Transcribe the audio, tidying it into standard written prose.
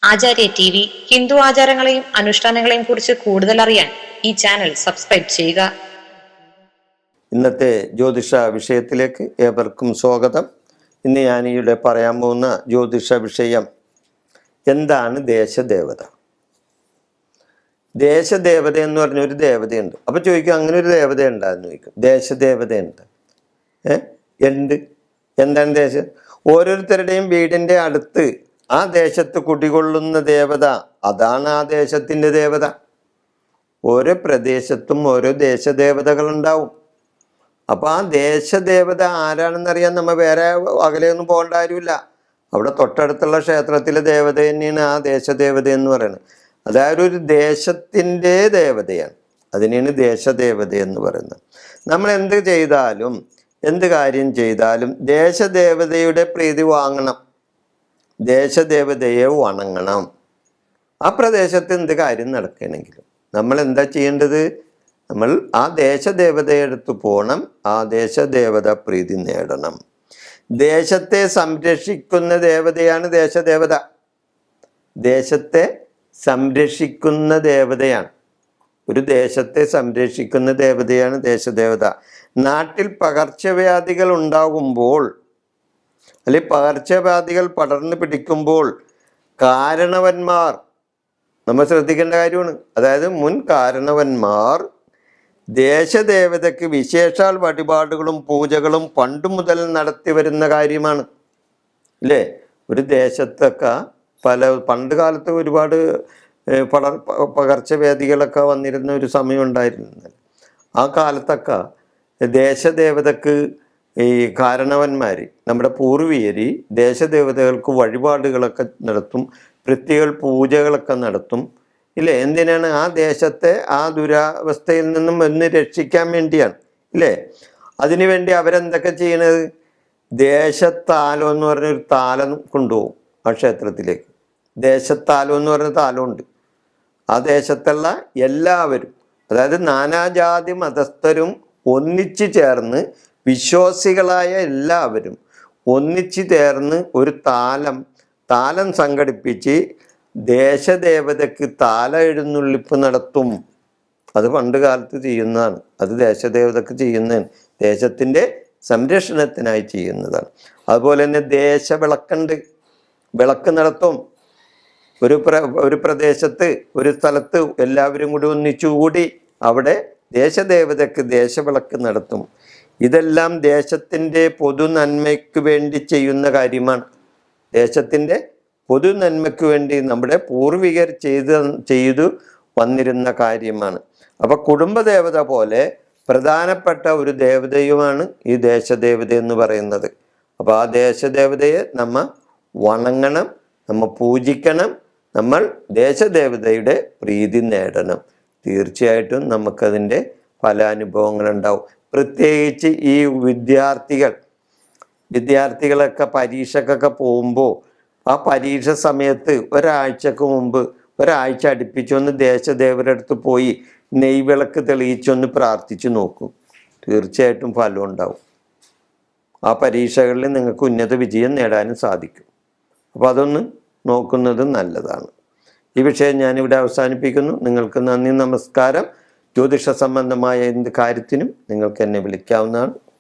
ആചാര്യ T V Hindu ആചാരങ്ങളെയും അനുഷ്ഠാനങ്ങളെയും കുറിച്ച് കൂടുതൽ അറിയാൻ ഈ ചാനൽ സബ്സ്ക്രൈബ് ചെയ്യുക. ഇന്നത്തെ ജ്യോതിഷ വിഷയത്തിലേക്ക് ഏവർക്കും സ്വാഗതം. ഇന്ന് ഞാനിവിടെ പറയാൻ പോകുന്ന ജ്യോതിഷ വിഷയം എന്താണ് ദേശദേവത. ദേശദേവത എന്ന് പറഞ്ഞൊരു ദേവതയുണ്ട്. അപ്പോൾ ചോദിക്കും, അങ്ങനെ ഒരു ദേവത ഉണ്ടാകുന്നു ചോദിക്കും. ദേശദേവതയുണ്ട്. ഉണ്ട്. എന്താണ് ദേശം? ഓരോരുത്തരുടെയും വീടിൻ്റെ അടുത്ത് ആ ദേശത്ത് കുടികൊള്ളുന്ന ദേവത, അതാണ് ആ ദേശത്തിൻ്റെ ദേവത. ഓരോ പ്രദേശത്തും ഓരോ ദേശദേവതകളുണ്ടാവും. അപ്പോൾ ആ ദേശദേവത ആരാണെന്നറിയാൻ നമ്മൾ വേറെ അകലെയൊന്നും പോകേണ്ട കാര്യമില്ല. അവിടെ തൊട്ടടുത്തുള്ള ക്ഷേത്രത്തിലെ ദേവത തന്നെയാണ് ആ ദേശദേവത എന്ന് പറയുന്നത്. അതായത് ഒരു ദേശത്തിൻ്റെ ദേവതയാണ്. അതിനെയാണ് ദേശദേവത എന്ന് പറയുന്നത്. നമ്മൾ എന്ത് ചെയ്താലും എന്ത് കാര്യം ചെയ്താലും ദേശദേവതയുടെ പ്രീതി വാങ്ങണം, ദേശദേവതയെ വണങ്ങണം. ആ പ്രദേശത്ത് എന്ത് കാര്യം നടക്കണമെങ്കിലും നമ്മൾ എന്താ ചെയ്യേണ്ടത്? നമ്മൾ ആ ദേശദേവതയെടുത്ത് പോകണം, ആ ദേശദേവത പ്രീതി നേടണം. ദേശത്തെ സംരക്ഷിക്കുന്ന ദേവതയാണ് ദേശദേവത. ദേശത്തെ സംരക്ഷിക്കുന്ന ദേവതയാണ്, ഒരു ദേശത്തെ സംരക്ഷിക്കുന്ന ദേവതയാണ് ദേശദേവത. നാട്ടിൽ പകർച്ചവ്യാധികൾ ഉണ്ടാകുമ്പോൾ, അല്ലെങ്കിൽ പകർച്ചവ്യാധികൾ പടർന്നു പിടിക്കുമ്പോൾ കാരണവന്മാർ നമ്മൾ ശ്രദ്ധിക്കേണ്ട കാര്യമാണ്. അതായത് മുൻ കാരണവന്മാർ ദേശദേവതയ്ക്ക് വിശേഷാൽ വഴിപാടുകളും പൂജകളും പണ്ടു മുതൽ നടത്തി വരുന്ന കാര്യമാണ്. അല്ലേ? ഒരു ദേശത്തൊക്കെ പണ്ട് കാലത്ത് ഒരുപാട് പകർച്ചവ്യാധികളൊക്കെ വന്നിരുന്ന ഒരു സമയം ഉണ്ടായിരുന്നു. ആ കാലത്തൊക്കെ ദേശദേവതക്ക് ഈ കാരണവന്മാർ, നമ്മുടെ പൂർവികർ ദേശദേവതകൾക്ക് വഴിപാടുകളൊക്കെ നടത്തും, പ്രത്യേക പൂജകളൊക്കെ നടത്തും. ഇല്ലേ? എന്തിനാണ്? ആ ദേശത്തെ ആ ദുരാവസ്ഥയിൽ നിന്നും ഒന്ന് രക്ഷിക്കാൻ വേണ്ടിയാണ്. ഇല്ലേ? അതിനുവേണ്ടി അവരെന്തൊക്കെ ചെയ്യണത്? ദേശത്താലം എന്ന് പറഞ്ഞൊരു താലം കൊണ്ടുപോകും ആ ക്ഷേത്രത്തിലേക്ക്. ദേശത്താലം എന്ന് പറഞ്ഞ താലമുണ്ട്. ആ ദേശത്തുള്ള എല്ലാവരും, അതായത് നാനാജാതി മതസ്ഥരും ഒന്നിച്ചു ചേർന്ന്, വിശ്വാസികളായ എല്ലാവരും ഒന്നിച്ചു ചേർന്ന് ഒരു താലം സംഘടിപ്പിച്ച് ദേശദേവതയ്ക്ക് താല എഴുന്നള്ളിപ്പ് നടത്തും. അത് പണ്ട് കാലത്ത് ചെയ്യുന്നതാണ്. അത് ദേശദേവതയ്ക്ക് ചെയ്യുന്നതാണ്, ദേശത്തിൻ്റെ സംരക്ഷണത്തിനായി ചെയ്യുന്നതാണ്. അതുപോലെ തന്നെ ദേശവിളക്കുണ്ട്, വിളക്ക് നടത്തും. ഒരു പ്രദേശത്ത്, ഒരു സ്ഥലത്ത് എല്ലാവരും കൂടി ഒന്നിച്ചുകൂടി അവിടെ ദേശദേവതയ്ക്ക് ദേശവിളക്ക് നടത്തും. ഇതെല്ലാം ദേശത്തിൻ്റെ പൊതു നന്മയ്ക്ക് വേണ്ടി ചെയ്യുന്ന കാര്യമാണ്. ദേശത്തിൻ്റെ പൊതു നന്മയ്ക്ക് വേണ്ടി നമ്മുടെ പൂർവികർ ചെയ്തു വന്നിരുന്ന കാര്യമാണ്. അപ്പോൾ കുടുംബദേവത പോലെ പ്രധാനപ്പെട്ട ഒരു ദേവതയുമാണ് ഈ ദേശദേവത എന്ന് പറയുന്നത്. അപ്പോൾ ആ ദേശദേവതയെ നമ്മൾ വണങ്ങണം, നമ്മൾ പൂജിക്കണം, നമ്മൾ ദേശദേവതയുടെ പ്രീതി നേടണം. തീർച്ചയായിട്ടും നമുക്കതിൻ്റെ പല അനുഭവങ്ങളുണ്ടാവും. പ്രത്യേകിച്ച് ഈ വിദ്യാർത്ഥികളൊക്കെ പരീക്ഷക്കൊക്കെ പോകുമ്പോൾ ആ പരീക്ഷ സമയത്ത് ഒരാഴ്ച അടുപ്പിച്ചൊന്ന് ദേശദേവരുടെ അടുത്ത് പോയി നെയ്വിളക്ക് തെളിയിച്ചൊന്ന് പ്രാർത്ഥിച്ചു നോക്കും. തീർച്ചയായിട്ടും ഫലം ഉണ്ടാവും. ആ പരീക്ഷകളിൽ നിങ്ങൾക്ക് ഉന്നത വിജയം നേടാനും സാധിക്കും. അപ്പോൾ അതൊന്ന് നോക്കുന്നത് നല്ലതാണ്. ഈ വിഷയം ഞാനിവിടെ അവസാനിപ്പിക്കുന്നു. നിങ്ങൾക്ക് നന്ദി, നമസ്കാരം. ജ്യോതിഷ സംബന്ധമായ എന്ത് കാര്യത്തിനും നിങ്ങൾക്ക് എന്നെ വിളിക്കാവുന്നതാണ്.